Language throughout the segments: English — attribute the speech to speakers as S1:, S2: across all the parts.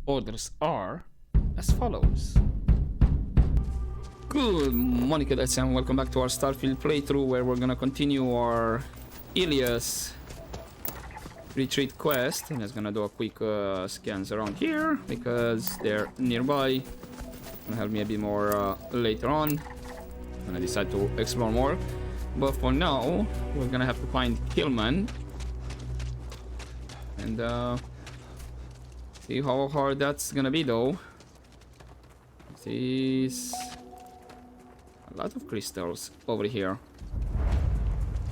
S1: orders are as follows. Good morning, cadets, and welcome back to our Starfield playthrough, where we're gonna continue our Eleos retreat quest. And I'm gonna do a quick scans around here because they're nearby. Gonna help me a bit more later on when I decide to explore more. But for now, we're gonna have to find Hillman and see how hard that's gonna be, though. This a lot of crystals over here.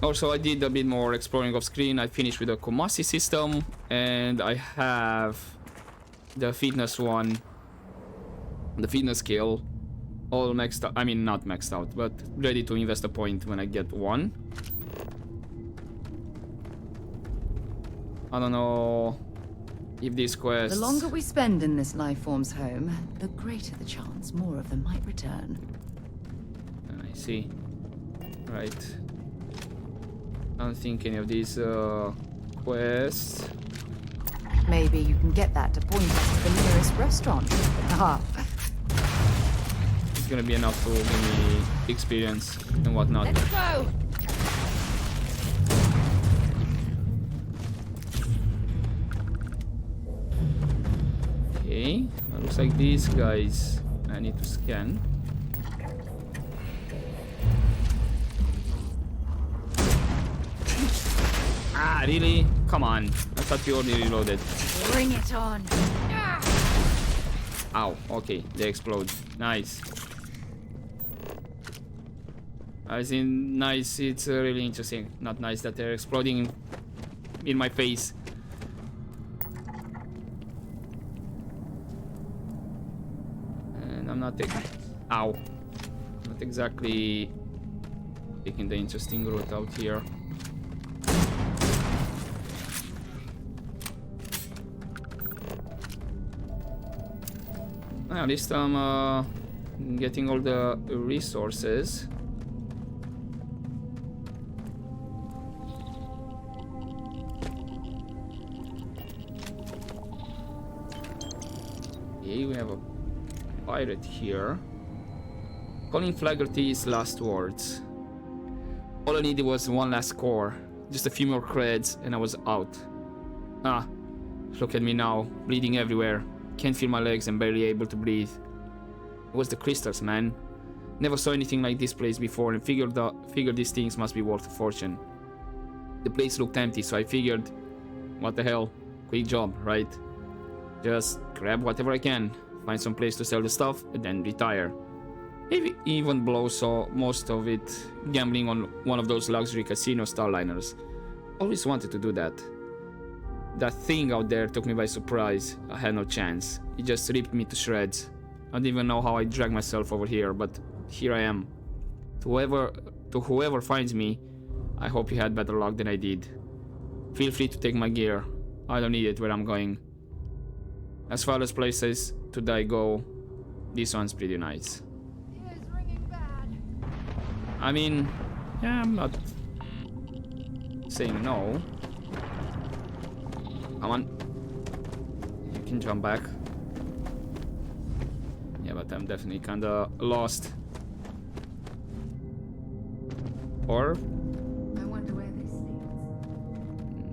S1: Also, I did a bit more exploring off screen. I finished with the Kumasi system, and I have the fitness one, the fitness skill, all maxed out. I mean, not maxed out, but ready to invest a point when I get one. I don't know if this quest...
S2: The longer we spend in this life form's home, the greater the chance more of them might return.
S1: I see. Right. I don't think any of these quests...
S2: Maybe you can get that to point us to the nearest restaurant. Aha.
S1: It's gonna be enough to give me experience and whatnot.
S2: Let's go!
S1: Okay, looks like these guys I need to scan. Ah, really? Come on. I thought you already reloaded.
S2: Bring it on.
S1: Ow, okay, they explode. Nice. As in, nice, it's really interesting. Not nice that they're exploding in my face. And I'm not taking... Ow. Not exactly taking the interesting route out here. At least I'm getting all the resources. Okay, we have a pirate here. Calling Flaherty's last words. All I needed was one last score. Just a few more creds and I was out. Ah, look at me now, bleeding everywhere. Can't feel my legs and barely able to breathe. It was the crystals, man. Never saw anything like this place before and figured these things must be worth a fortune. The place looked empty, so I figured, what the hell, quick job, right? Just grab whatever I can, find some place to sell the stuff, and then retire. Maybe even blow most of it gambling on one of those luxury casino starliners. Always wanted to do that. That thing out there took me by surprise. I had no chance. It just ripped me to shreds. I don't even know how I dragged myself over here, but here I am. To whoever finds me, I hope you had better luck than I did. Feel free to take my gear. I don't need it where I'm going. As far as places to die go, this one's pretty nice. I mean, yeah, I'm not saying no. Come on. You can jump back. Yeah, but I'm definitely kinda lost. Or...
S2: I wonder where this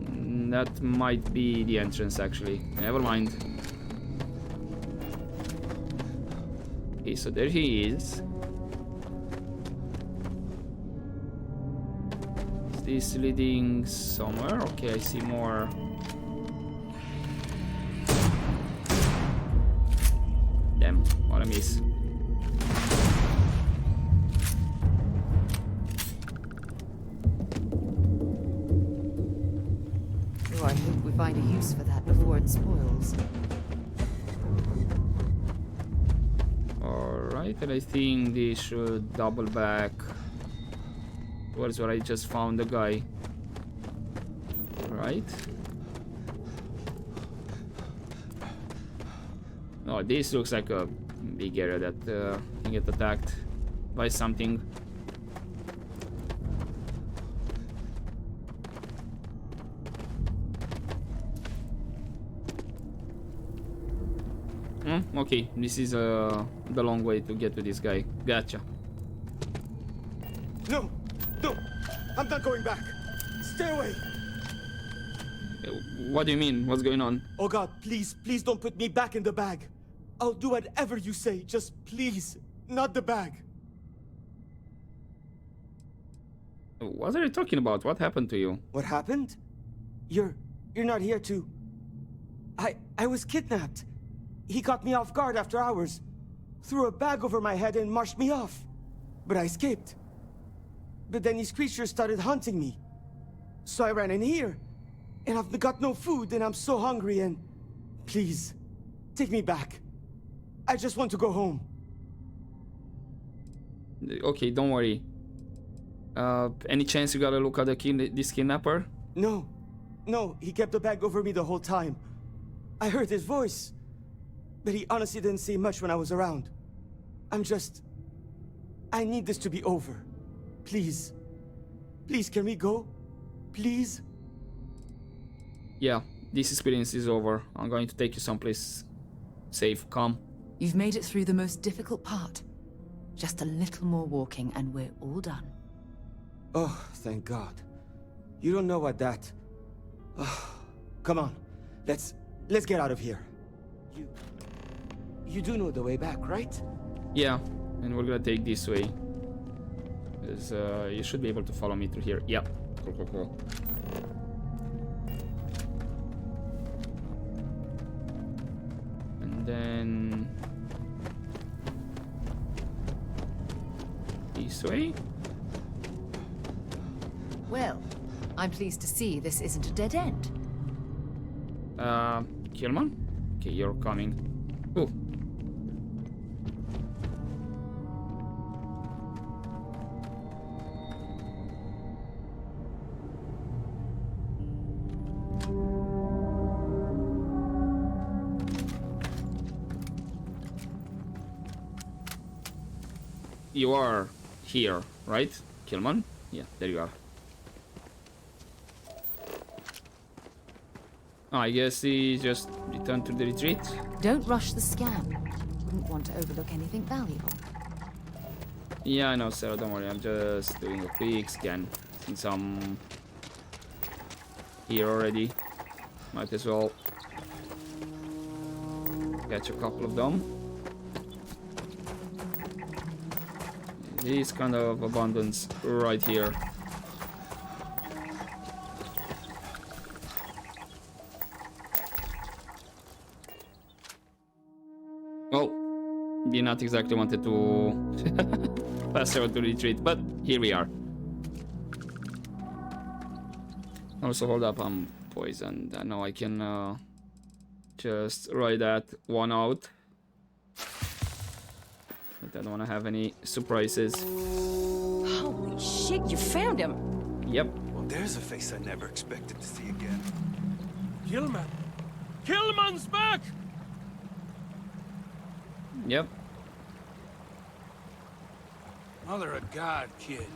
S2: leads.
S1: That might be the entrance, actually. Never mind. Okay, so there he is. Is this leading somewhere? Okay, I see more... Damn, what a miss.
S2: Oh, I hope we find a use for that before it spoils.
S1: Alright, and I think they should double back. Where's where I just found the guy? Right. Oh, this looks like a big area that can get attacked by something. Okay, this is the long way to get to this guy. Gotcha.
S3: No! No! I'm not going back! Stay away!
S1: What do you mean? What's going on?
S3: Oh God, please, please don't put me back in the bag. I'll do whatever you say, just please, not the bag.
S1: What are you talking about? What happened to you?
S3: What happened? You're not here to... I was kidnapped. He caught me off guard after hours, threw a bag over my head and marched me off. But I escaped. But then these creatures started hunting me. So I ran in here. And I've got no food and I'm so hungry and... Please, take me back. I just want to go home.
S1: Okay, don't worry. Any chance you got a look at this kidnapper?
S3: No. No, he kept the bag over me the whole time. I heard his voice. But he honestly didn't say much when I was around. I need this to be over. Please. Please, can we go? Please?
S1: Yeah, this experience is over. I'm going to take you someplace safe, calm.
S2: You've made it through the most difficult part. Just a little more walking and we're all done.
S3: Oh, thank God. You don't know what that... Oh, come on. Let's get out of here. You do know the way back, right?
S1: Yeah, and we're gonna take this way. You should be able to follow me through here. Yeah, cool. And then... this way?
S2: Well, I'm pleased to see this isn't a dead end.
S1: Killman? Okay, you're coming. Ooh. You are here, right, Killman? Yeah, there you are. Oh, I guess he just returned to the retreat.
S2: Don't rush the scan. Wouldn't want to overlook anything valuable.
S1: Yeah, I know, Sarah, don't worry. I'm just doing a quick scan. Since I'm here already, might as well catch a couple of them. This kind of abundance right here. Well, we not exactly wanted to pass her to retreat, but here we are. Also, hold up, I'm poisoned. I know I can just ride that one out. But I don't want to have any surprises.
S4: Holy shit, you found him!
S1: Yep.
S5: Well, there's a face I never expected to see again.
S6: Killman! Killman's back!
S1: Yep.
S6: Mother of God, kid.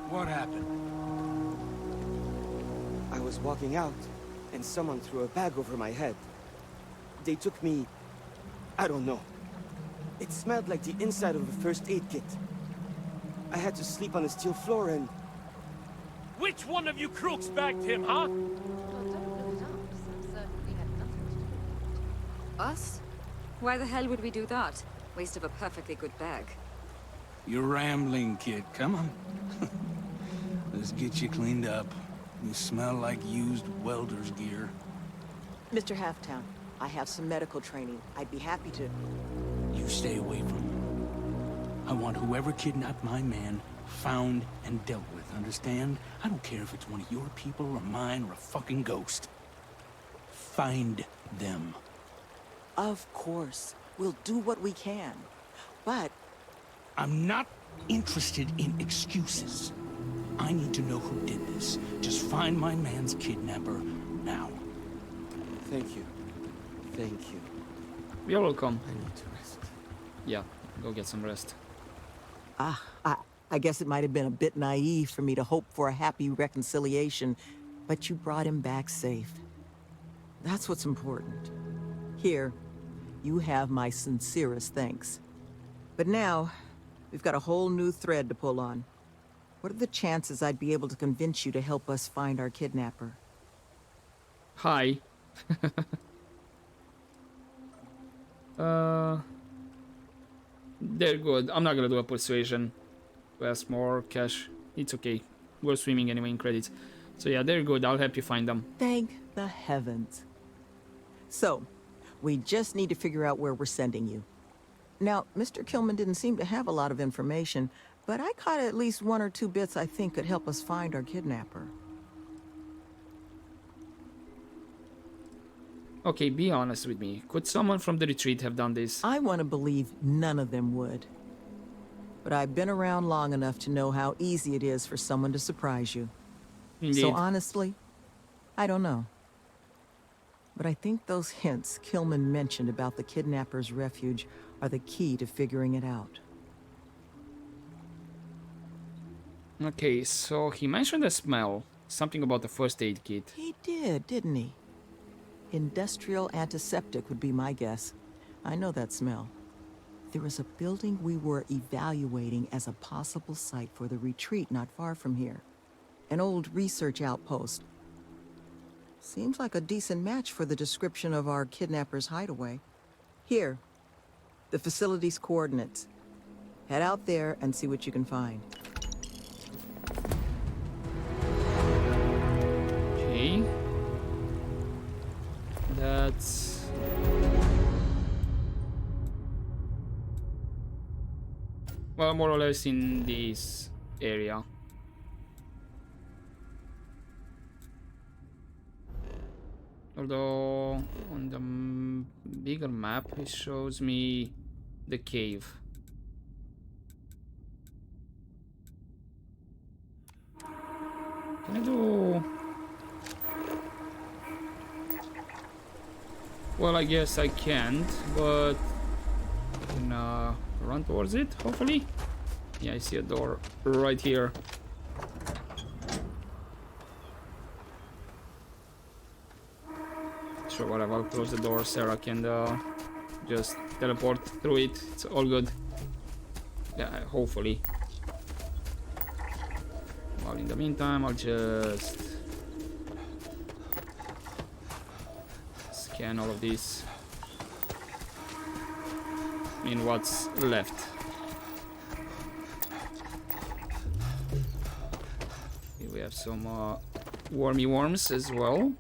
S6: What happened?
S3: I was walking out, and someone threw a bag over my head. They took me... I don't know. It smelled like the inside of a first aid kit. I had to sleep on a steel floor and...
S6: Which one of you crooks bagged him, huh?
S4: Us? Why the hell would we do that? Waste of a perfectly good bag.
S6: You're rambling, kid. Come on. Let's get you cleaned up. You smell like used welder's gear.
S7: Mr. Halftown, I have some medical training. I'd be happy to...
S6: You stay away from him. I want whoever kidnapped my man found and dealt with, understand? I don't care if it's one of your people or mine or a fucking ghost. Find them.
S7: Of course. We'll do what we can. But...
S6: I'm not interested in excuses. I need to know who did this. Just find my man's kidnapper now.
S3: Thank you. Thank you.
S1: You're welcome.
S3: I need to rest.
S1: Yeah, go get some rest.
S7: I guess it might have been a bit naive for me to hope for a happy reconciliation, but you brought him back safe. That's what's important. Here, you have my sincerest thanks. But now, we've got a whole new thread to pull on. What are the chances I'd be able to convince you to help us find our kidnapper?
S1: Hi. They're good. I'm not gonna do a persuasion to ask more cash. It's okay. We're swimming anyway in credits. So yeah, they're good. I'll help you find them.
S7: Thank the heavens. So, we just need to figure out where we're sending you. Now, Mr. Kilman didn't seem to have a lot of information, but I caught at least one or two bits I think could help us find our kidnapper.
S1: Okay, be honest with me. Could someone from the retreat have done this?
S7: I want to believe none of them would. But I've been around long enough to know how easy it is for someone to surprise you.
S1: Indeed.
S7: So honestly, I don't know. But I think those hints Kilman mentioned about the kidnapper's refuge are the key to figuring it out.
S1: Okay, so he mentioned a smell. Something about the first aid kit.
S7: He did, didn't he? Industrial antiseptic would be my guess. I know that smell. There was a building we were evaluating as a possible site for the retreat not far from here. An old research outpost. Seems like a decent match for the description of our kidnapper's hideaway. Here, the facility's coordinates. Head out there and see what you can find.
S1: Okay. That's... well, more or less in this area. Although on the bigger map it shows me the cave. Can I do... well, I guess I can't, but I can run towards it, hopefully. Yeah, I see a door right here. Sure, whatever, I'll close the door. Sarah can just teleport through it. It's all good. Yeah, hopefully. Well, in the meantime, I'll just scan all of these. I mean, what's left. Here we have some wormy worms as well.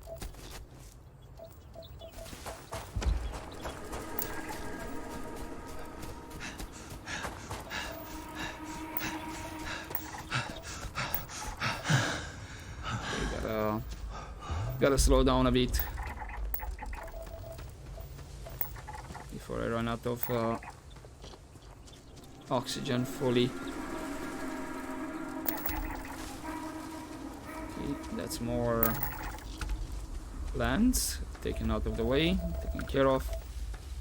S1: Gotta slow down a bit before I run out of oxygen fully. Okay, that's more plants taken out of the way, taken care of.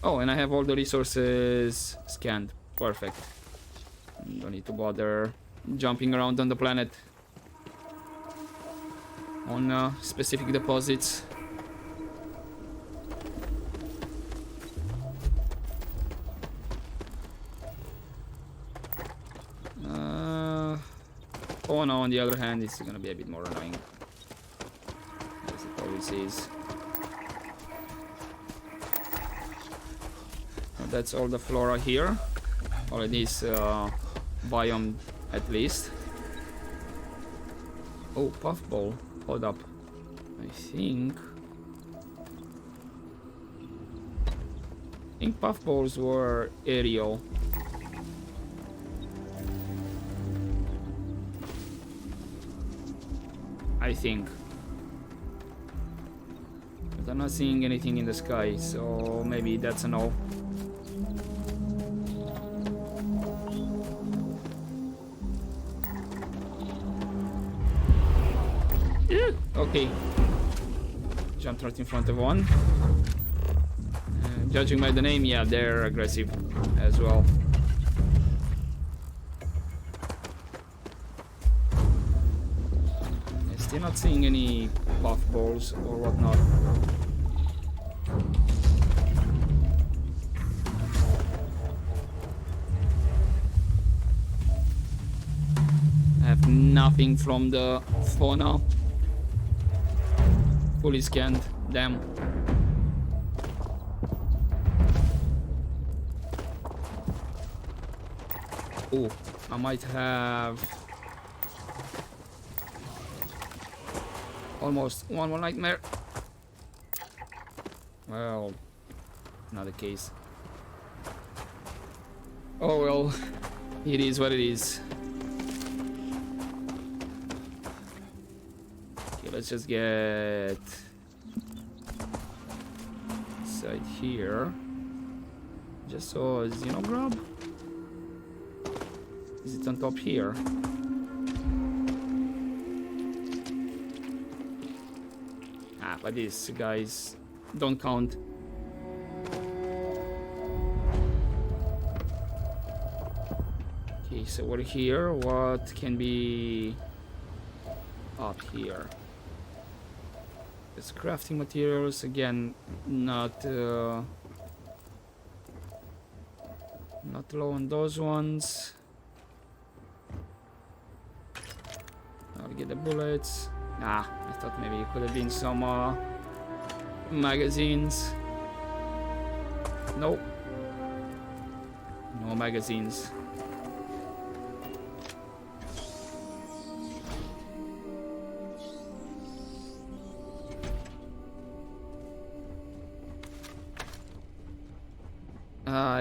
S1: Oh, and I have all the resources scanned. Perfect. Don't need to bother jumping around on the planet on specific deposits. Oh no, on the other hand, it's gonna be a bit more annoying, as it always is. Well, that's all the flora here, all of this biome at least. Oh, puffball. Hold up. I think puffballs were aerial. I think. But I'm not seeing anything in the sky, so maybe that's a no. Okay, jumped right in front of one. Judging by the name, yeah, they're aggressive as well. I'm still not seeing any puffballs or whatnot. nothing from the fauna. Fully scanned. Damn. Oh, I might have almost one more nightmare. Well, not the case. Oh well, it is what it is. Okay, let's just get inside here. Just saw a Xenograb. Is it on top here? Ah, but these guys don't count. Okay, so we're here. What can be up here? It's crafting materials again. Not low on those ones. I'll get the bullets. Ah, I thought maybe it could have been some magazines. Nope. No magazines.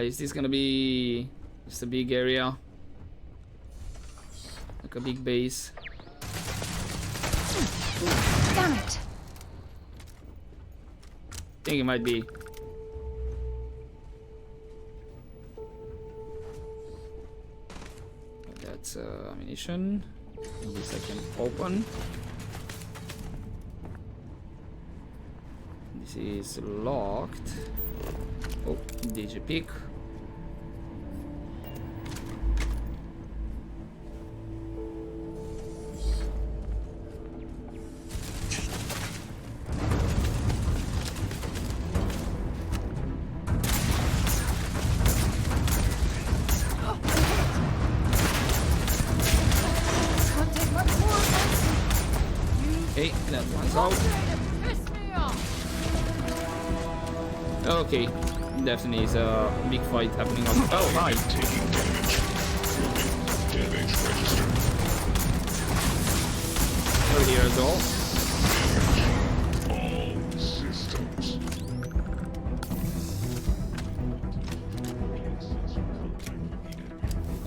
S1: Is this gonna be just a big area? Like a big base?
S2: Damn it!
S1: I think it might be. That's ammunition. This I can open. This is locked. Oh, DJ pick. Okay, that one's out. Okay, definitely is a big fight happening on. Oh, hi!
S8: Taking damage. Damage registered.
S1: Over here as well.
S8: All systems.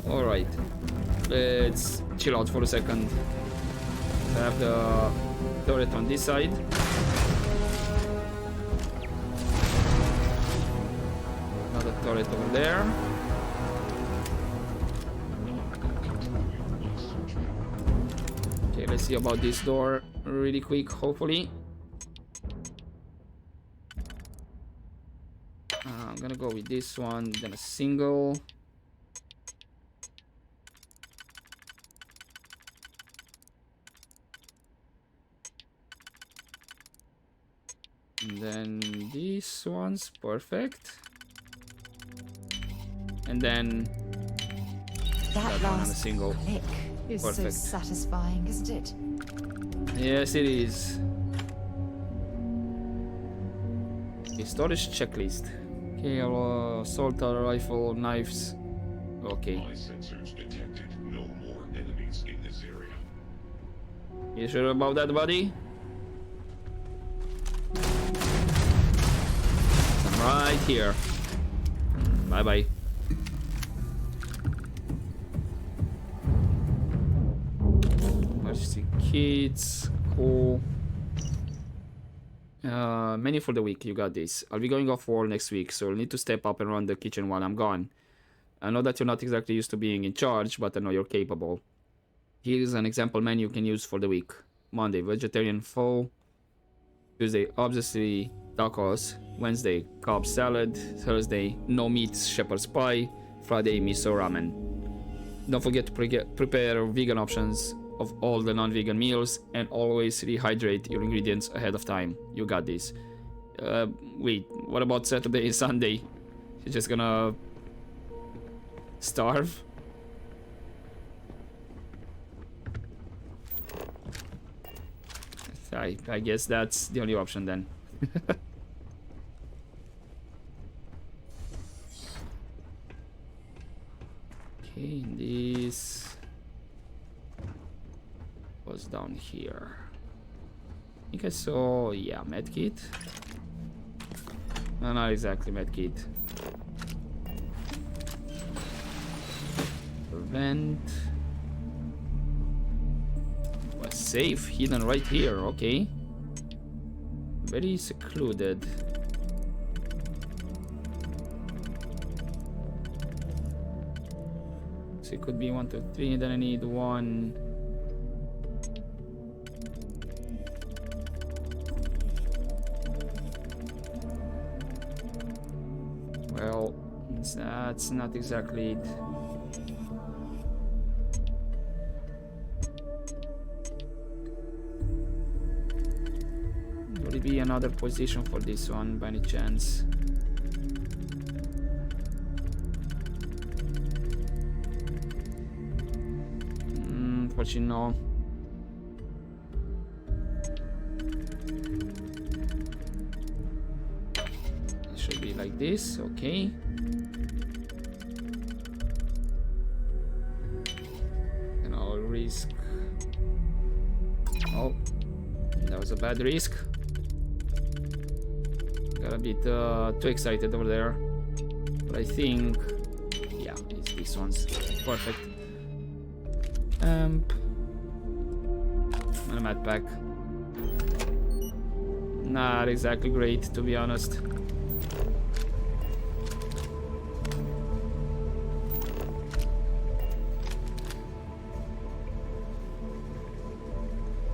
S1: Alright, let's chill out for a second. I have the turret on this side. Another turret over there. Okay, let's see about this door really quick, hopefully. I'm gonna go with this one, then a single. And then these ones, perfect. And then
S2: That
S1: that one on a
S2: last
S1: single.
S2: click is
S1: Perfect.
S2: so satisfying, isn't it?
S1: Yes, it is. Okay, storage checklist. Okay, assault rifle, knives. Okay.
S8: My sensors detected no more enemies in this area.
S1: You sure about that, buddy? I'm right here. Bye bye. Emergency kits. Cool. Menu for the week. You got this. I'll be going off wall next week, so you'll need to step up and run the kitchen while I'm gone. I know that you're not exactly used to being in charge, but I know you're capable. Here's an example menu you can use for the week. Monday, vegetarian pho. Tuesday, obviously tacos. Wednesday, Cobb salad. Thursday, no meat shepherd's pie. Friday, miso ramen. Don't forget to prepare vegan options of all the non-vegan meals, and always rehydrate your ingredients ahead of time. You got this. Wait, what about Saturday and Sunday? You're just gonna starve? I guess that's the only option then. Okay, this was down here. I think I saw, yeah, medkit. No, not exactly medkit. Vent. Was safe, hidden right here, okay. Very secluded. So it could be 1, 2, 3, then I need 1. Well, that's not exactly it. Would it be another position for this one by any chance? Unfortunately, no. It should be like this, okay. And I'll risk. Oh, that was a bad risk. Got a bit too excited over there. But I think, yeah, it's this one's perfect. And a med pack. Not exactly great, to be honest.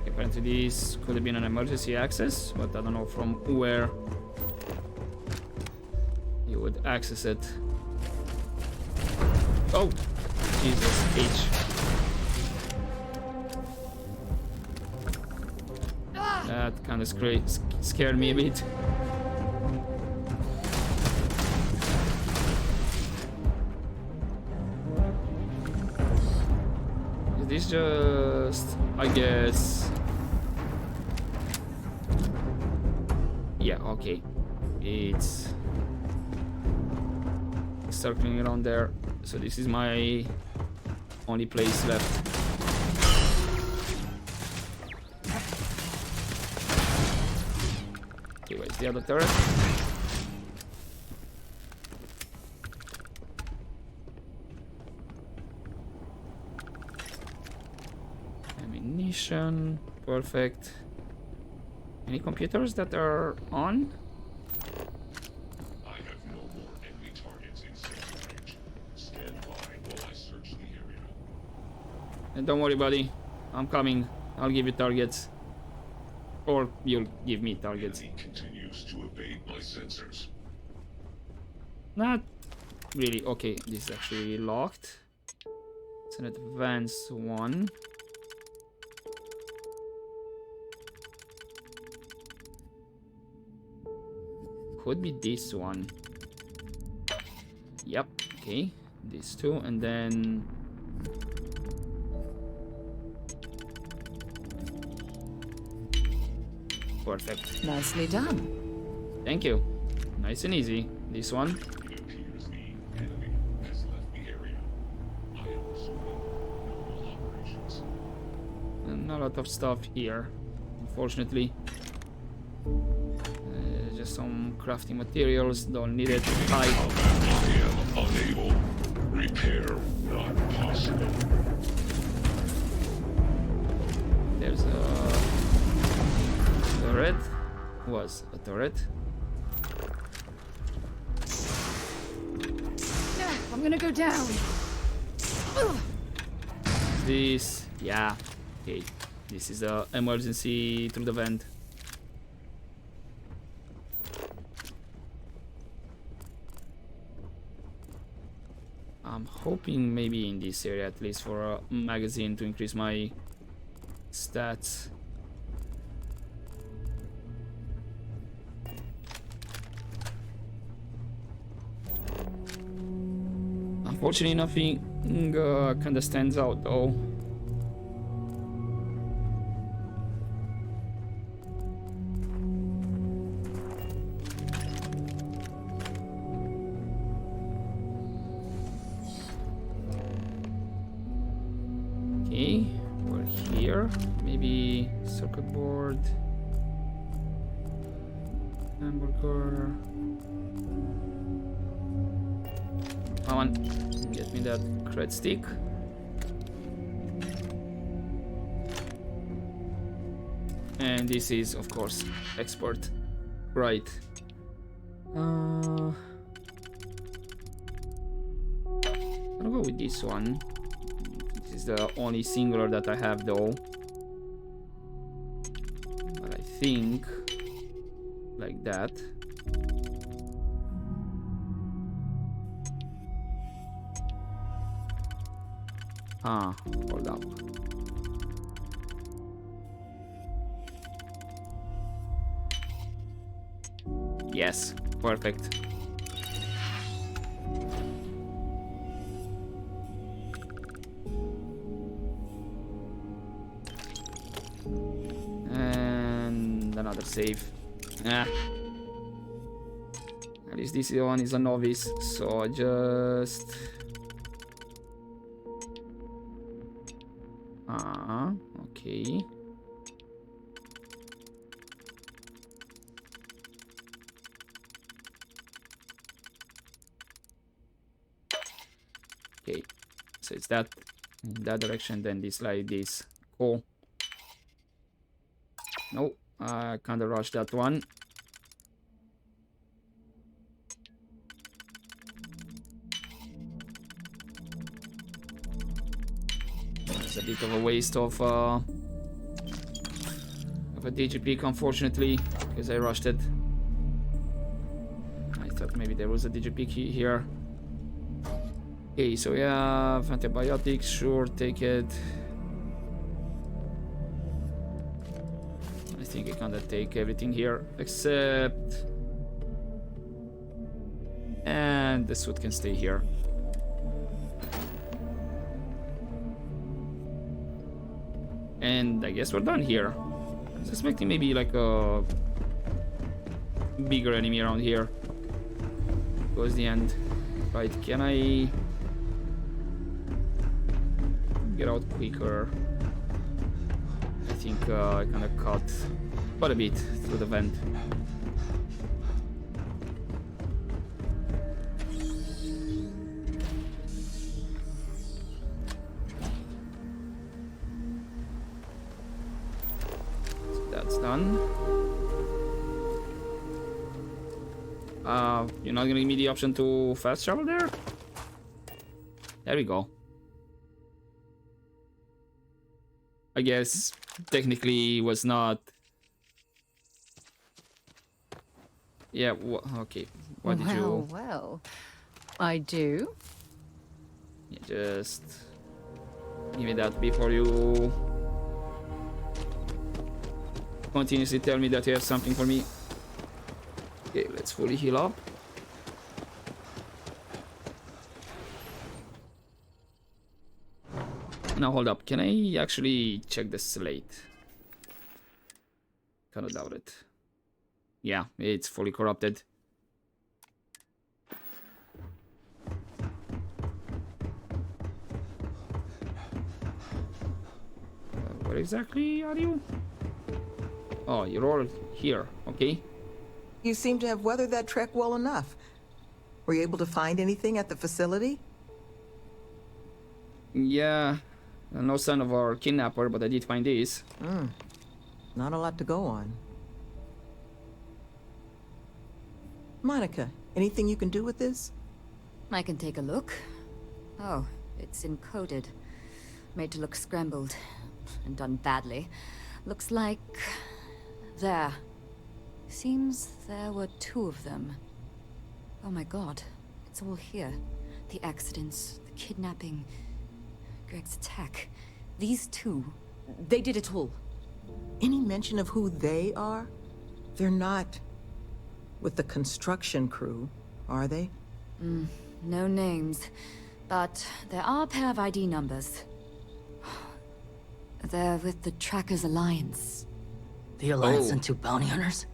S1: Apparently this could have been an emergency access, but I don't know from where you would access it. Oh, Jesus H. That kind of scared me a bit. Is this just, I guess... Yeah, okay. It's circling around there. So this is my only place left. Okay, where's the other turret? Ammunition, perfect. Any computers that are on?
S8: I have no more enemy targets in sight range. Stand by while I search the area.
S1: And don't worry, buddy. I'm coming. I'll give you targets. Or you'll give me targets.
S8: Enemy continues to evade my sensors.
S1: Not really. Okay, this is actually locked. It's an advanced one. Could be this one. Yep, okay. These two, and then... Perfect.
S2: Nicely done.
S1: Thank you. Nice and easy. This one.
S8: It appears the enemy has left the area. I am resuming normal operations.
S1: And a lot of stuff here, unfortunately. Just some crafting materials. Don't need it.
S8: I am unable. Repair not possible.
S1: There's a turret. Was a turret.
S2: I'm gonna go down.
S1: This, yeah, okay. This is a emergency through the vent. I'm hoping maybe in this area at least for a magazine to increase my stats. Unfortunately, nothing kind of stands out though. here. Maybe circuit board. Hamburger. Come on, get me that cred stick. And this is, of course, export. Right. I'll go with this one. This is the only singular that I have, though. But I think like that. Hold up. Yes, perfect. And another save. At least this one is a novice, so just... okay. Okay, so it's that in that direction, then this like this. Cool. No, I kinda rushed that one. It's a bit of a waste of a digipeak, unfortunately, because I rushed it. I thought maybe there was a digipeak here. Okay, so we have antibiotics, sure, take it. I think I kinda take everything here, except... and the suit can stay here. And I guess we're done here. I was expecting maybe like a bigger enemy around here. Goes the end. Right, can I get out quicker? I think I kind of cut quite a bit through the vent. So that's done. You're not gonna give me the option to fast travel there? There we go. I guess technically was not. Yeah, okay. What did you...
S2: Well, I do.
S1: Yeah, just give me that before you continuously tell me that you have something for me. Okay, let's fully heal up. Now hold up, can I actually check the slate? Kinda doubt it. Yeah, it's fully corrupted. Where exactly are you? Oh, you're all here, okay.
S7: You seem to have weathered that trek well enough. Were you able to find anything at the facility?
S1: Yeah, no sign of our kidnapper, but I did find this.
S7: Not a lot to go on. Monica, anything you can do with this?
S4: I can take a look. Oh, it's encoded. Made to look scrambled. And done badly. Looks like... there. Seems there were 2 of them. Oh my god. It's all here. The accidents, the kidnapping, Greg's attack. These 2, they did it all.
S7: Any mention of who they are? They're not with the construction crew, are they?
S4: No names. But there are a pair of ID numbers. They're with the Trackers Alliance.
S9: The Alliance sent 2 bounty hunters?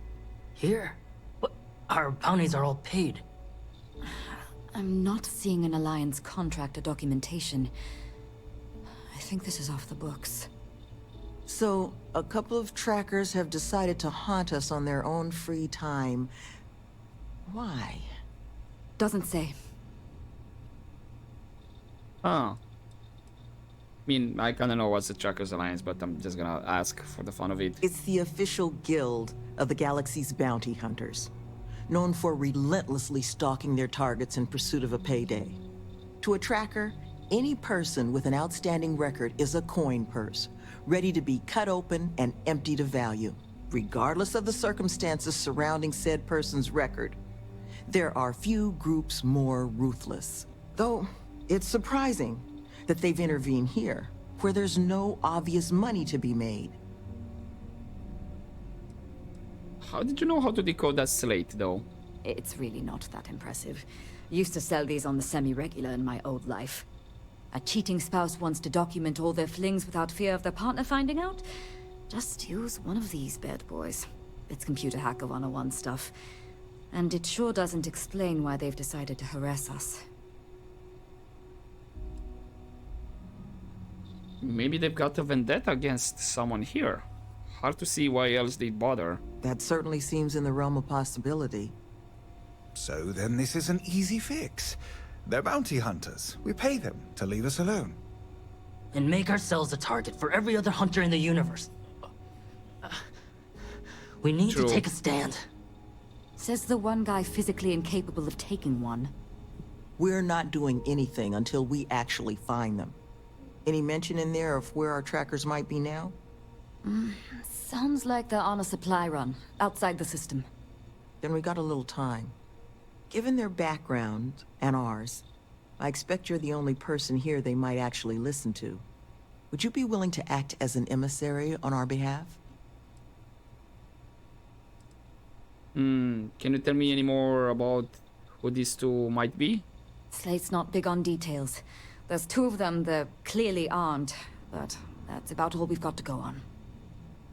S9: Here? But our bounties are all paid.
S4: I'm not seeing an Alliance contract or documentation. I think this is off the books.
S7: So, a couple of trackers have decided to haunt us on their own free time. Why?
S4: Doesn't say.
S1: Huh. I mean, I kind of know what's the Trackers Alliance, but I'm just gonna ask for the fun of it.
S7: It's the official guild of the galaxy's bounty hunters, known for relentlessly stalking their targets in pursuit of a payday. To a tracker, any person with an outstanding record is a coin purse, ready to be cut open and emptied of value, regardless of the circumstances surrounding said person's record. There are few groups more ruthless. Though, it's surprising that they've intervened here, where there's no obvious money to be made.
S1: How did you know how to decode that slate, though?
S4: It's really not that impressive. Used to sell these on the semi-regular in my old life. A cheating spouse wants to document all their flings without fear of their partner finding out? Just use one of these bad boys. It's computer hacker 101 stuff. And it sure doesn't explain why they've decided to harass us.
S1: Maybe they've got a vendetta against someone here. Hard to see why else they'd bother.
S7: That certainly seems in the realm of possibility.
S10: So then this is an easy fix. They're bounty hunters. We pay them to leave us alone.
S9: And make ourselves a target for every other hunter in the universe. We need
S1: True.
S9: to take a stand.
S4: Says the one guy physically incapable of taking one.
S7: We're not doing anything until we actually find them. Any mention in there of where our trackers might be now?
S4: Sounds like they're on a supply run, outside the system.
S7: Then we got a little time. Given their background, and ours, I expect you're the only person here they might actually listen to. Would you be willing to act as an emissary on our behalf?
S1: Can you tell me any more about who these two might be?
S4: Slate's not big on details. There's two of them, they're clearly armed, but that's about all we've got to go on.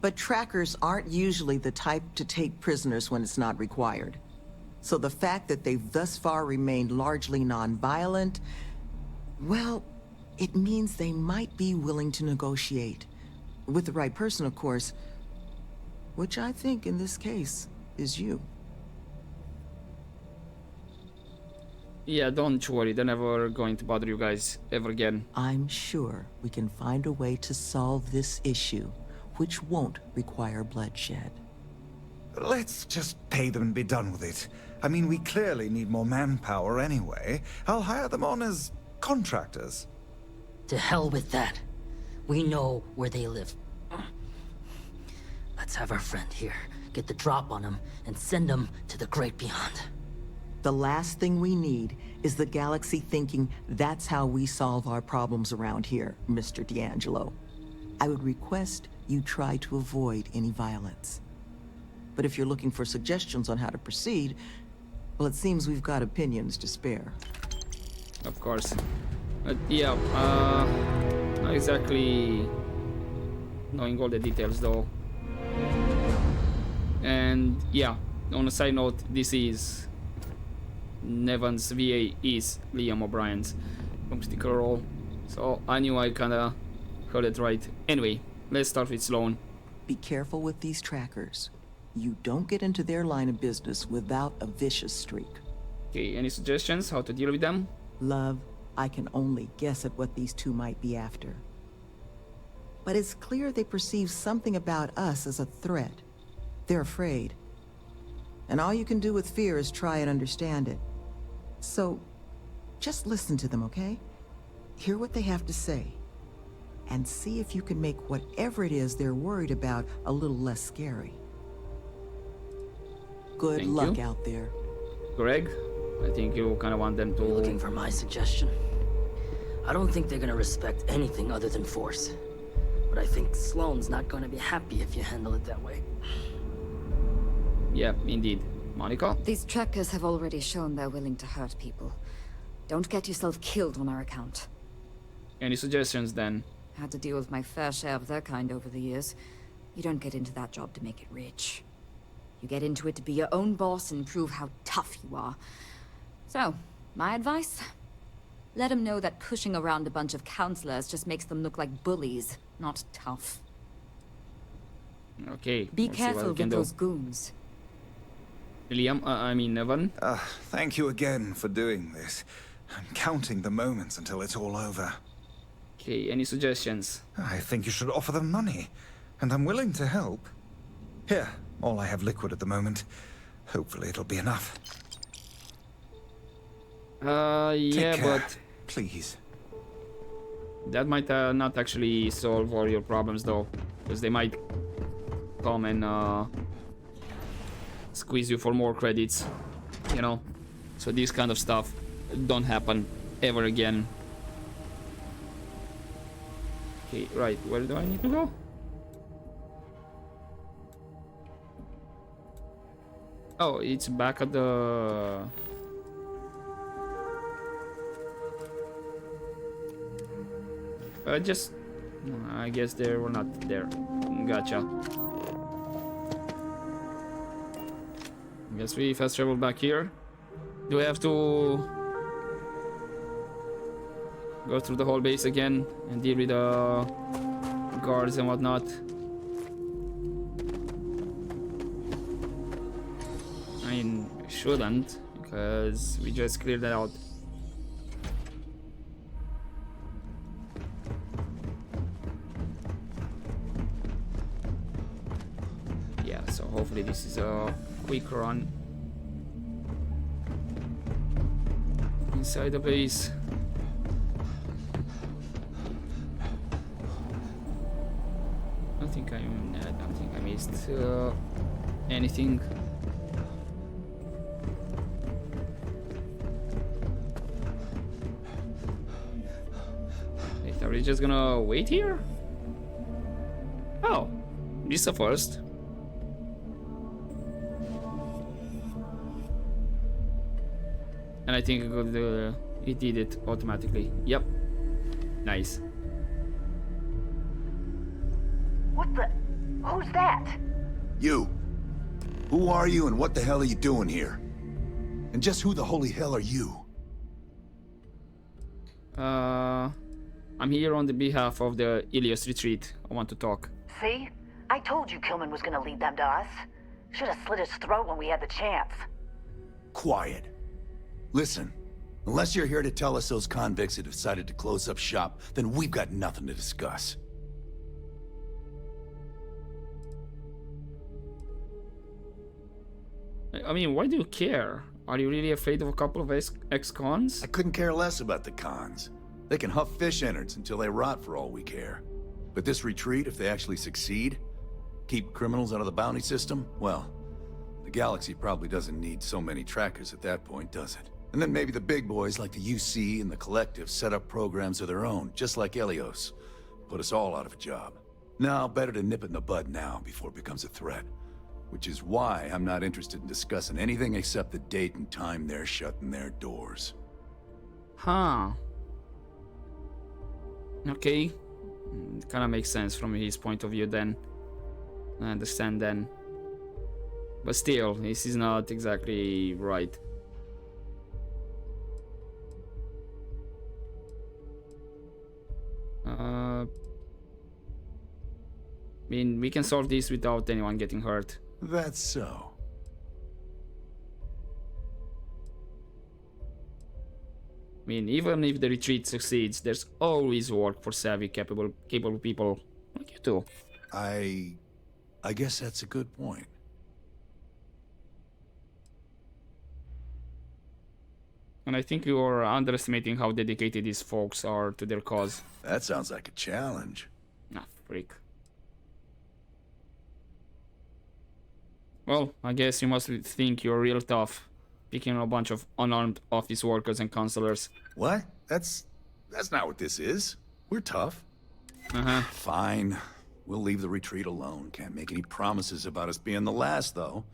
S7: But trackers aren't usually the type to take prisoners when it's not required. So the fact that they've thus far remained largely non-violent, well, it means they might be willing to negotiate. With the right person, of course, which I think in this case is you.
S1: Yeah, don't worry, they're never going to bother you guys ever again.
S7: I'm sure we can find a way to solve this issue, which won't require bloodshed.
S10: Let's just pay them and be done with it. I mean, we clearly need more manpower anyway. I'll hire them on as contractors.
S9: To hell with that. We know where they live. Let's have our friend here get the drop on them and send them to the great beyond.
S7: The last thing we need is the galaxy thinking that's how we solve our problems around here, Mr. D'Angelo. I would request you try to avoid any violence. But if you're looking for suggestions on how to proceed, well, it seems we've got opinions to spare.
S1: Of course. Yeah, not exactly knowing all the details though. And yeah, on a side note, this is Nevan's VA is Liam O'Brien's from sticker roll. So I knew I kinda heard it right. Anyway, let's start with Sloan.
S7: Be careful with these trackers. You don't get into their line of business without a vicious streak.
S1: Okay, any suggestions how to deal with them?
S7: Love, I can only guess at what these two might be after. But it's clear they perceive something about us as a threat. They're afraid. And all you can do with fear is try and understand it. So, just listen to them, okay? Hear what they have to say. And see if you can make whatever it is they're worried about a little less scary. Good
S1: Thank
S7: luck
S1: you.
S7: out there.
S1: Greg, I think you kind of want them to...
S9: You're looking for my suggestion? I don't think they're gonna respect anything other than force. But I think Sloane's not gonna be happy if you handle it that way.
S1: Yeah, indeed. Monica?
S4: These trackers have already shown they're willing to hurt people. Don't get yourself killed on our account.
S1: Any suggestions then?
S4: Had to deal with my fair share of their kind over the years. You don't get into that job to make it rich. You get into it to be your own boss and prove how tough you are. So, my advice? Let them know that pushing around a bunch of counselors just makes them look like bullies, not tough.
S1: Okay.
S4: Be
S1: we'll see what
S4: careful
S1: we can
S4: with
S1: do.
S4: those goons.
S1: Liam, I mean Evan.
S10: Thank you again for doing this. I'm counting the moments until it's all over.
S1: Okay, any suggestions?
S10: I think you should offer them money, and I'm willing to help. Here, all I have liquid at the moment. Hopefully it'll be enough.
S1: Yeah,
S10: Take care,
S1: but
S10: please.
S1: that might not actually solve all your problems though, because they might come and squeeze you for more credits, you know. So this kind of stuff don't happen ever again. Okay, right, where do I need to go? Oh, it's back at the... just... I guess they were not there. Gotcha. Guess we fast travel back here. Do we have to... go through the whole base again and deal with the guards and whatnot? I mean, we shouldn't, because we just cleared that out. Yeah, so hopefully this is a quick run inside the base. I don't think I missed anything. Wait, are we just gonna wait here? Oh, this is a first. And I think it did it automatically. Yep. Nice.
S11: What the? Who's that?
S5: You. Who are you and what the hell are you doing here? And just who the holy hell are you?
S1: I'm here on the behalf of the Eleos retreat. I want to talk.
S11: See? I told you Kilman was gonna lead them to us. Should have slit his throat when we had the chance.
S5: Quiet. Listen, unless you're here to tell us those convicts have decided to close up shop, then we've got nothing to discuss.
S1: I mean, why do you care? Are you really afraid of a couple of ex-cons?
S5: I couldn't care less about the cons. They can huff fish innards until they rot for all we care. But this retreat, if they actually succeed, keep criminals out of the bounty system, well, the galaxy probably doesn't need so many trackers at that point, does it? And then maybe the big boys like the UC and the Collective set up programs of their own, just like Eleos. Put us all out of a job. No, better to nip it in the bud now before it becomes a threat. Which is why I'm not interested in discussing anything except the date and time they're shutting their doors.
S1: Huh. Okay. Kind of makes sense from his point of view then. I understand then. But still, this is not exactly right. I mean, we can solve this without anyone getting hurt.
S5: That's so.
S1: I mean, even if the retreat succeeds, there's always work for savvy, capable people like you two.
S5: I guess that's a good point.
S1: And I think you're underestimating how dedicated these folks are to their cause.
S5: That sounds like a challenge.
S1: Ah, freak. Well, I guess you must think you're real tough, picking a bunch of unarmed office workers and counselors.
S5: What? That's not what this is. We're tough.
S1: Uh-huh.
S5: Fine. We'll leave the retreat alone. Can't make any promises about us being the last, though.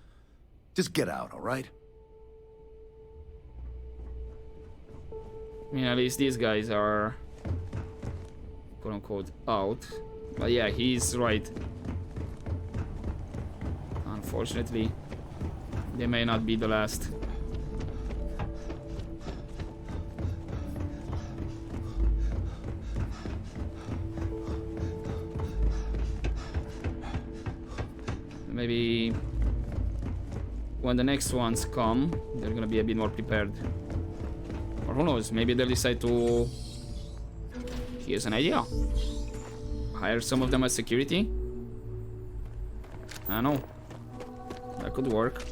S5: Just get out, all right?
S1: I mean, at least these guys are quote-unquote out. But yeah, he's right. Unfortunately, they may not be the last. maybe when the next ones come, they're gonna be a bit more prepared. Or who knows, maybe they'll decide to... Here's an idea. Hire some of them as security? I don't know. That could work.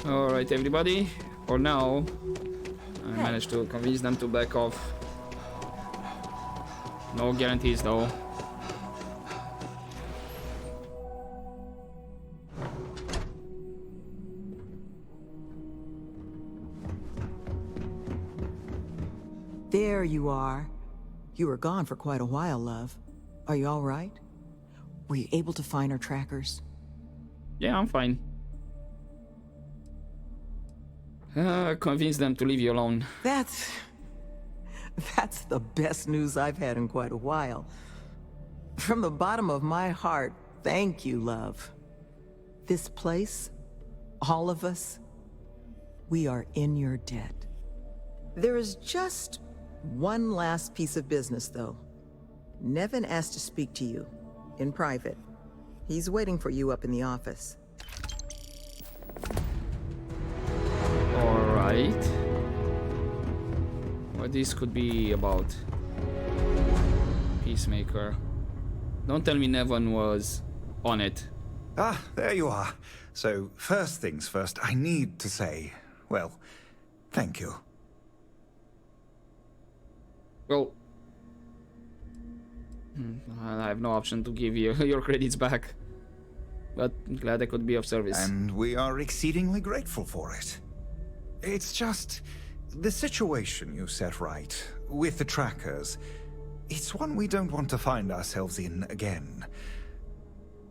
S1: Alright, everybody. For now, I managed to convince them to back off. No guarantees, though.
S7: There you are. You were gone for quite a while, love. Are you all right? Were you able to find our trackers?
S1: Yeah, I'm fine. Convince them to leave you alone.
S7: That's the best news I've had in quite a while. From the bottom of my heart, thank you, love. This place, all of us, we are in your debt. There is just one last piece of business, though. Nevin asked to speak to you, in private. He's waiting for you up in the office.
S1: Alright. What this could be about. Peacemaker. Don't tell me Nevin was on it.
S10: Ah, there you are. So, first things first, I need to say, well, thank you.
S1: Well, I have no option to give you your credits back. But I'm glad I could be of service.
S10: And we are exceedingly grateful for it. It's just the situation you set right with the trackers. It's one we don't want to find ourselves in again.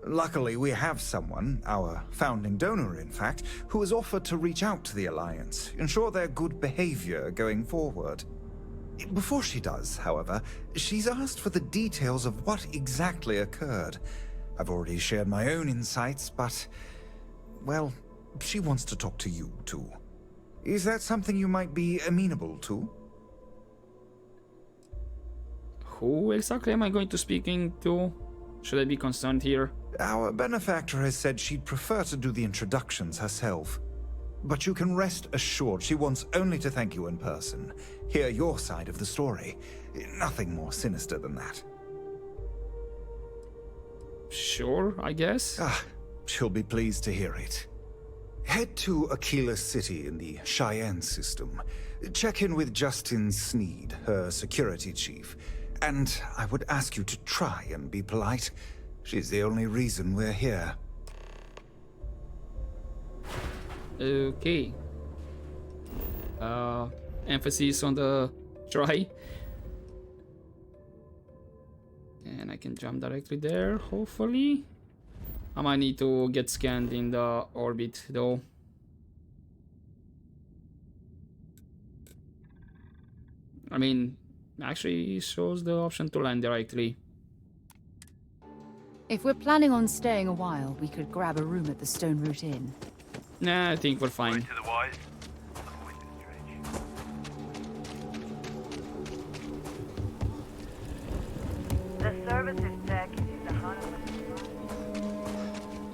S10: Luckily, we have someone, our founding donor in fact, who has offered to reach out to the Alliance, ensure their good behavior going forward. Before she does, however, she's asked for the details of what exactly occurred. I've already shared my own insights, but, well, she wants to talk to you too. Is that something you might be amenable to?
S1: Who exactly am I going to speaking to? Should I be concerned here?
S10: Our benefactor has said she'd prefer to do the introductions herself. But you can rest assured she wants only to thank you in person. Hear your side of the story. Nothing more sinister than that.
S1: Sure, I guess.
S10: Ah, she'll be pleased to hear it. Head to Aquila City in the Cheyenne system. Check in with Justin Sneed, her security chief. And I would ask you to try and be polite. She's the only reason we're here.
S1: Okay. Emphasis on the try. And I can jump directly there, hopefully. I might need to get scanned in the orbit, though. I mean, actually shows the option to land directly.
S2: If we're planning on staying a while, we could grab a room at the Stone Root Inn.
S1: Nah, I think we're fine.
S12: To the wise.
S11: The services package is 100%.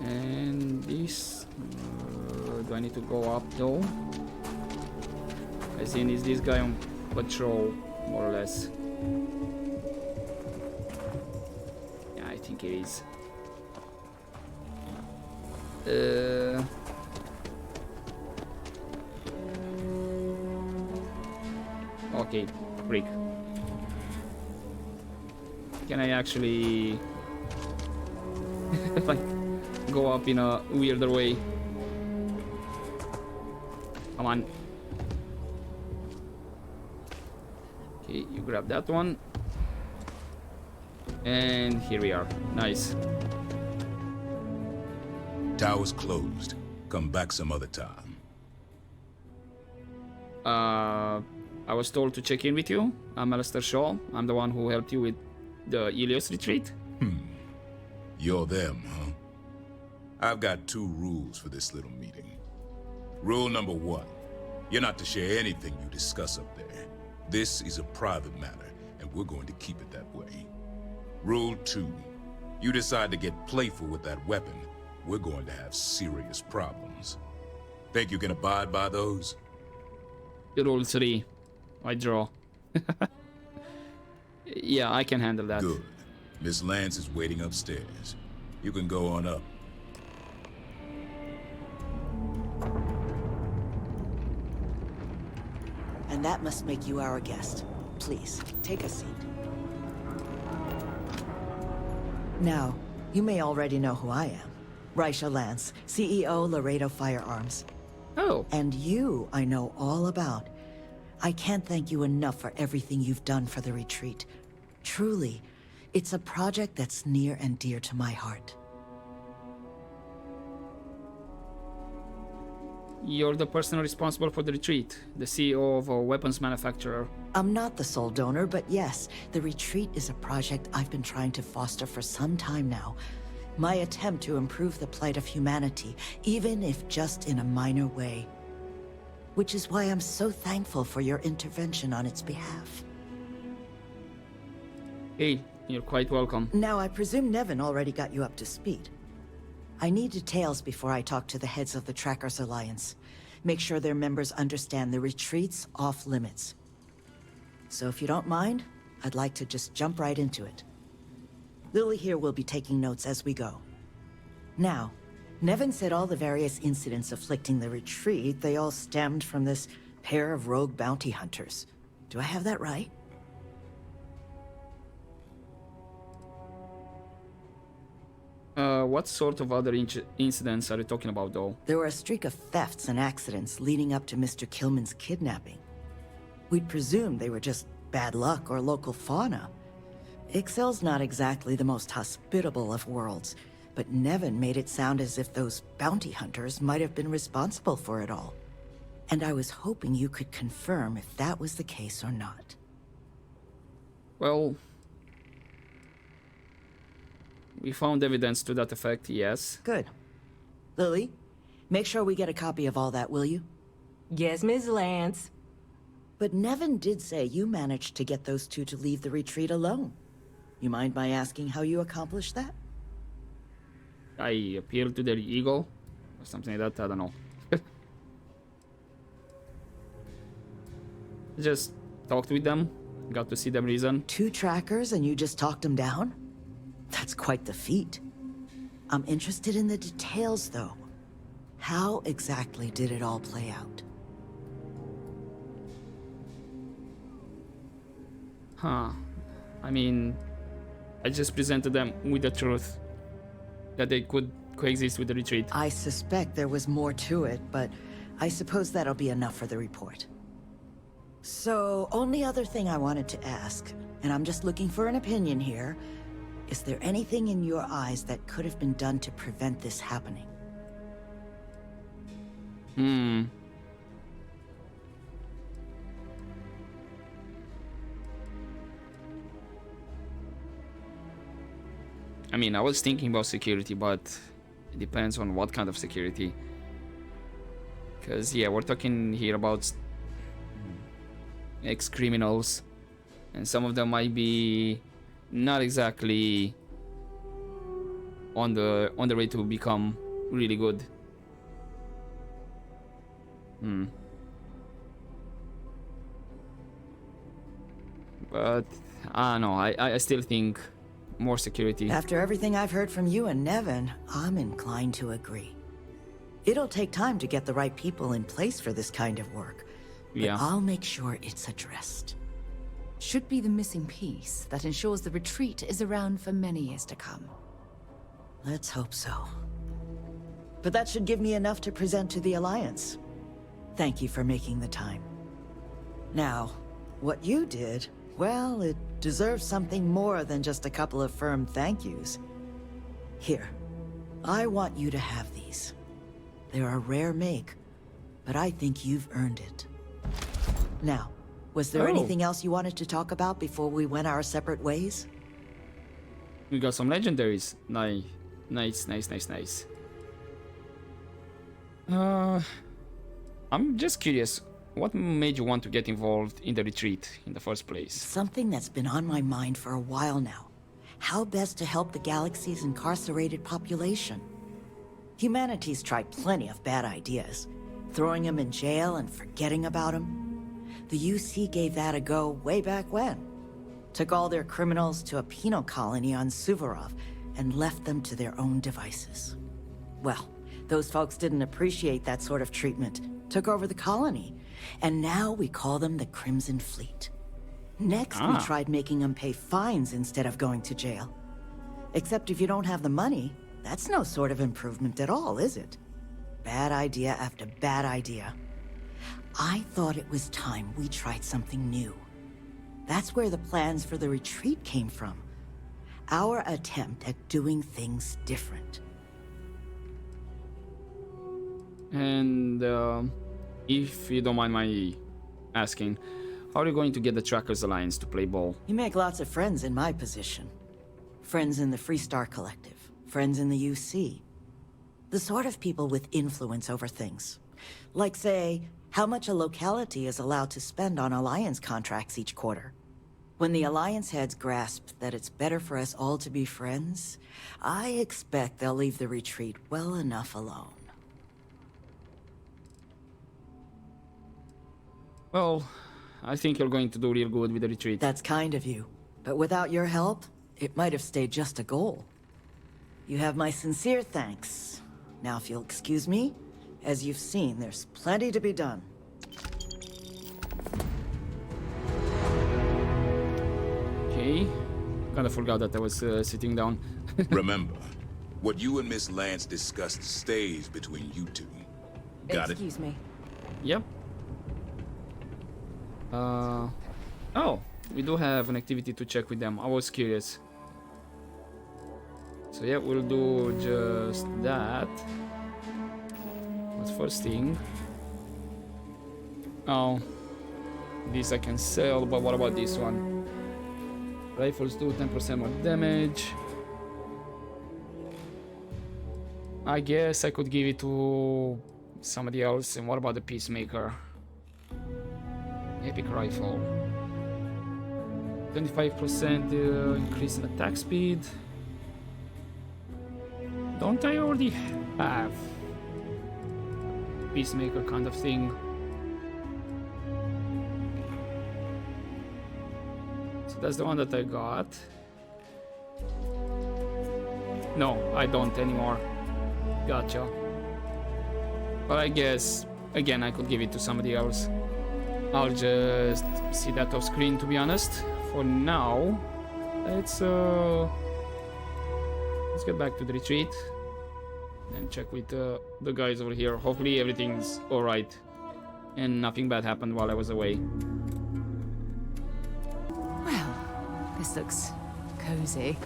S1: And this... do I need to go up, though? As in, is this guy on patrol, more or less? Yeah, I think it is. Okay, freak. Can I actually like go up in a weirder way? Come on. Okay, you grab that one. And here we are. Nice.
S13: Tower's closed. Come back some other time.
S1: I was told to check in with you. I'm Alistair Shaw. I'm the one who helped you with the Eleos retreat.
S13: You're them, huh? I've got 2 rules for this little meeting. Rule number 1. You're not to share anything you discuss up there. This is a private matter, and we're going to keep it that way. Rule 2. You decide to get playful with that weapon, we're going to have serious problems. Think you can abide by those?
S1: Rule 3. I draw. Yeah, I can handle that.
S13: Good. Miss Lance is waiting upstairs. You can go on up.
S7: And that must make you our guest. Please, take a seat. Now, you may already know who I am. Raisha Lance, CEO, Laredo Firearms.
S1: Oh.
S7: And you, I know all about. I can't thank you enough for everything you've done for the retreat. Truly, it's a project that's near and dear to my heart.
S1: You're the person responsible for the retreat, the CEO of a weapons manufacturer.
S7: I'm not the sole donor, but yes, the retreat is a project I've been trying to foster for some time now. My attempt to improve the plight of humanity, even if just in a minor way. Which is why I'm so thankful for your intervention on its behalf.
S1: Hey, you're quite welcome.
S7: Now, I presume Nevin already got you up to speed. I need details before I talk to the heads of the Trackers Alliance. Make sure their members understand the retreat's off limits. So if you don't mind, I'd like to just jump right into it. Lily here will be taking notes as we go. Now, Nevin said all the various incidents afflicting the retreat, they all stemmed from this pair of rogue bounty hunters. Do I have that right?
S1: What sort of other incidents are you talking about, though?
S7: There were a streak of thefts and accidents leading up to Mr. Kilman's kidnapping. We'd presumed they were just bad luck or local fauna. Ixel's not exactly the most hospitable of worlds, but Nevin made it sound as if those bounty hunters might have been responsible for it all. And I was hoping you could confirm if that was the case or not.
S1: Well, we found evidence to that effect, yes.
S7: Good. Lily, make sure we get a copy of all that, will you?
S12: Yes, Ms. Lance.
S7: But Nevin did say you managed to get those two to leave the retreat alone. You mind my asking how you accomplished that?
S1: I appealed to their ego, or something like that, I don't know. Just talked with them, got to see them reason.
S7: 2 trackers and you just talked them down? That's quite the feat. I'm interested in the details, though. How exactly did it all play out?
S1: Huh. I mean, I just presented them with the truth. That they could coexist with the retreat.
S7: I suspect there was more to it, but I suppose that'll be enough for the report. So, only other thing I wanted to ask, and I'm just looking for an opinion here, is there anything in your eyes that could have been done to prevent this happening?
S1: I mean, I was thinking about security, but it depends on what kind of security. Because, yeah, we're talking here about ex-criminals, and some of them might be not exactly on the way to become really good. But I don't know, I still think more security.
S7: After everything I've heard from you and Nevin, I'm inclined to agree. It'll take time to get the right people in place for this kind of work, but
S1: Yeah.
S7: I'll make sure it's addressed.
S2: Should be the missing piece that ensures the retreat is around for many years to come.
S7: Let's hope so. But that should give me enough to present to the Alliance. Thank you for making the time. Now, what you did, well, it deserves something more than just a couple of firm thank yous. Here, I want you to have these. They're a rare make, but I think you've earned it. Now, was there anything else you wanted to talk about before we went our separate ways?
S1: We got some legendaries. Nice. I'm just curious. what made you want to get involved in the retreat in the first place?
S14: Something that's been on my mind for a while now. How best to help the galaxy's incarcerated population? Humanity's tried plenty of bad ideas. Throwing them in jail and forgetting about them. The UC gave that a go way back when. Took all their criminals to a penal colony on Suvorov and left them to their own devices. Well, those folks didn't appreciate that sort of treatment. Took over the colony. And now we call them the Crimson Fleet. Next, we tried making them pay fines instead of going to jail. Except if you don't have the money, that's no sort of improvement at all, is it? Bad idea after bad idea. I thought it was time we tried something new. That's where the plans for the retreat came from. Our attempt at doing things different.
S1: And if you don't mind my asking, how are you going to get the Trackers Alliance to play ball?
S14: You make lots of friends in my position. Friends in the Freestar Collective. Friends in the UC. The sort of people with influence over things. Like, say, how much a locality is allowed to spend on Alliance contracts each quarter. When the Alliance heads grasp that it's better for us all to be friends, I expect they'll leave the retreat well enough alone.
S1: Well, I think you're going to do real good with the retreat.
S14: That's kind of you. But without your help, it might have stayed just a goal. You have my sincere thanks. Now, if you'll excuse me, as you've seen, there's plenty to be done.
S1: Okay. Kinda forgot that I was sitting down.
S13: Remember, what you and Miss Lance discussed stays between you two. Got it?
S4: Excuse me.
S1: Yep. Oh, we do have an activity to check with them. I was curious. So yeah, we'll do just that. But first thing... Oh, this I can sell, but what about this one? Rifles do 10% more damage. I guess I could give it to somebody else. And what about the Peacemaker? Epic rifle. 25% increase in attack speed. Don't I already have Peacemaker kind of thing? So that's the one that I got. No, I don't anymore. Gotcha. But I guess, again, I could give it to somebody else. I'll just see that off screen, to be honest. For now, let's get back to the retreat and check with the guys over here. Hopefully everything's alright and nothing bad happened while I was away.
S2: Well, this looks cozy.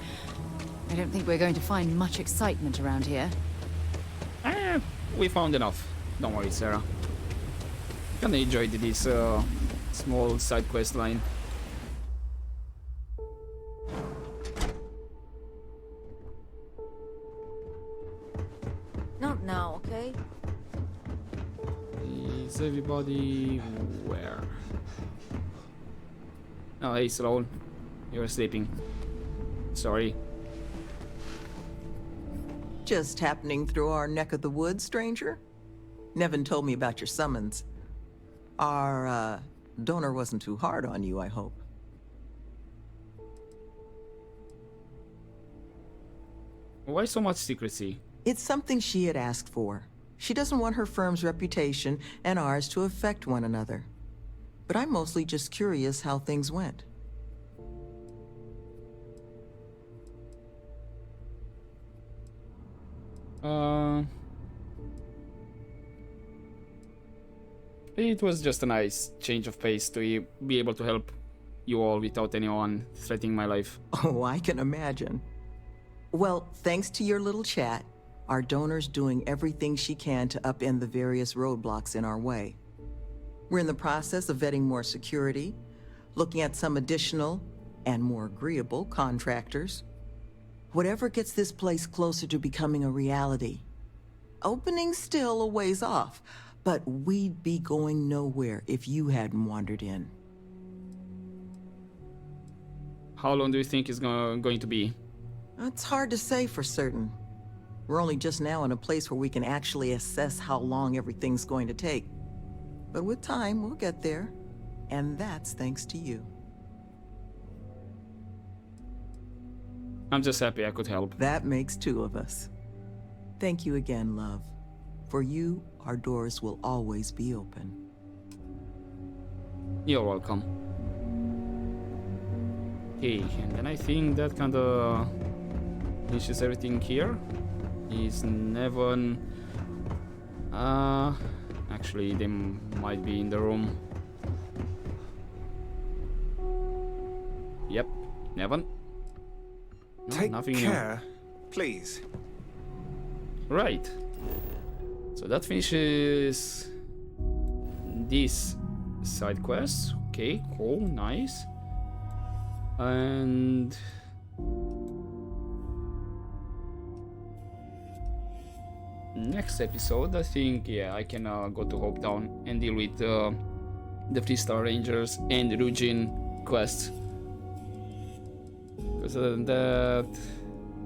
S2: I don't think we're going to find much excitement around here.
S1: We found enough. Don't worry, Sarah. Kinda enjoyed this small side quest line.
S4: Not now, okay?
S1: Is everybody where? Oh, hey, Sloan. You're sleeping. Sorry.
S7: Just happening through our neck of the woods, stranger? Nevin told me about your summons. Our, donor wasn't too hard on you, I hope.
S1: Why so much secrecy?
S7: It's something she had asked for. She doesn't want her firm's reputation and ours to affect one another. But I'm mostly just curious how things went.
S1: It was just a nice change of pace to be able to help you all without anyone threatening my life.
S7: Oh, I can imagine. Well, thanks to your little chat, our donor's doing everything she can to upend the various roadblocks in our way. We're in the process of vetting more security, looking at some additional and more agreeable contractors. Whatever gets this place closer to becoming a reality. Opening's still a ways off, But we'd be going nowhere if you hadn't wandered in.
S1: How long do you think it's going to be?
S7: It's hard to say for certain. We're only just now in a place where we can actually assess how long everything's going to take. But with time, we'll get there. And that's thanks to you.
S1: I'm just happy I could help.
S7: That makes two of us. Thank you again, love. For you, our doors will always be open.
S1: You're welcome. Okay, and then I think that kind of finishes everything here. Is Nevon... actually, they might be in the room. Yep, Nevon. No,
S10: Take
S1: nothing
S10: care, please.
S1: Right. So that finishes this side quest. Okay, cool, nice. And next episode, I think, yeah, I can go to Hope Town and deal with the 3-star Rangers and Rujin quests. Because other than that,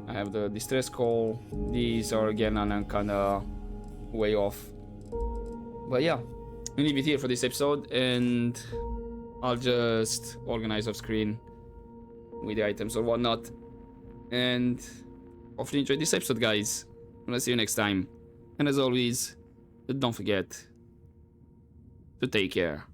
S1: I have the distress call. These are again on a kind of way off. But yeah, I'll leave it here for this episode, and I'll just organize off screen with the items or whatnot. And hopefully enjoyed this episode, guys. And I'll see you next time. And as always, don't forget to take care.